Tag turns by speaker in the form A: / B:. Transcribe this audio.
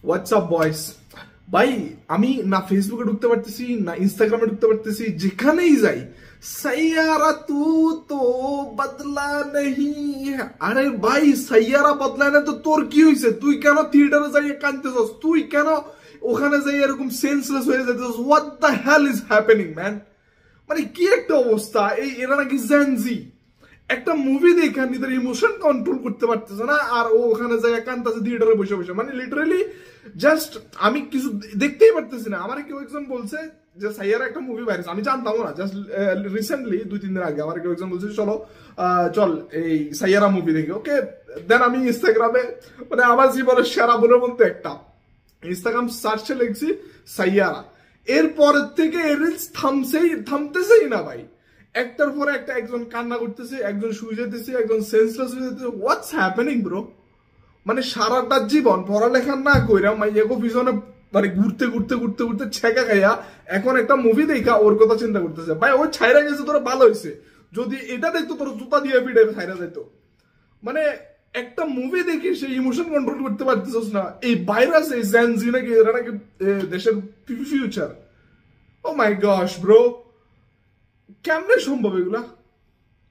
A: WhatsApp বয়েস ভাই, আমি না ফেসবুকে ঢুকতে পারতেছি না ইনস্টাগ্রামে ঢুকতে পারতেছি, যেখানেই যাই সাইয়ারা তু তো বদলা নেই। আরে ভাই সাইয়ারা বদলা না তো তোর কি হয়েছে? তুই কেন থিয়েটারে যাই কাঁদতেছস? তুই কেন ওখানে যাই এরকম সেন্সলেস হয়ে যেতেছস? What the hell is happening man? মানে কি একটা অবস্থা! এই এরা নাকি জেনজি একটা মুভি দেখে নিজের ইমোশন কন্ট্রোল করতে পারতেছে না, আর ও ওখানে যায় কান্তাছে থিয়েটারে বসে বসে। মানে লিটারালি জাস্ট আমি কিছু দেখতেই পারতেছি না। আমার কেউ একজন বলছে যে সাইয়ারা একটা মুভি বাইরেছে, আমি জানতাম না, জাস্ট রিসেন্টলি 2-3 দিন আগে আমার কেউ একজন বলছে চলো চল এই সাইয়ারা মুভি দেখি। ওকে, দেন আমি ইনস্টাগ্রামে মানে আমার জীবনের সেরা বলে বলতে একটা ইনস্টাগ্রাম সার্চে লিখছি সাইয়ারা, এরপরের থেকে রিলস থামতেছেই না ভাই। একটার পরে একটা, একজন কান্না করতেছে, একজন শুয়ে যেতেছে, একজন সেন্সলেস হয়ে যেতেছে। What's happening bro? মানে সারাটা জীবন পড়ালেখা না কইরা মাইয়াগো পিছনে মানে ঘুরতে ঘুরতে ঘুরতে ঘুরতে ছেঁকা খাইয়া এখন একটা মুভি দেখা ওর কথা চিন্তা করতেছে। ভাই ওই ছাইরা গেছে, তোরা ভালো হয়েছে। যদি এটা দেখতো তোর জুতা দিয়ে পিঠে ছাইরা যেত। মানে একটা মুভি দেখে সেই ইমোশন কন্ট্রোল করতে পারতেছিস না। এই ভাইরাস, এই জেনজি নাকি এরা নাকি দেশের ফিউচার। ও মাই গশ ব্রো, কেমনে সম্ভব এগুলা?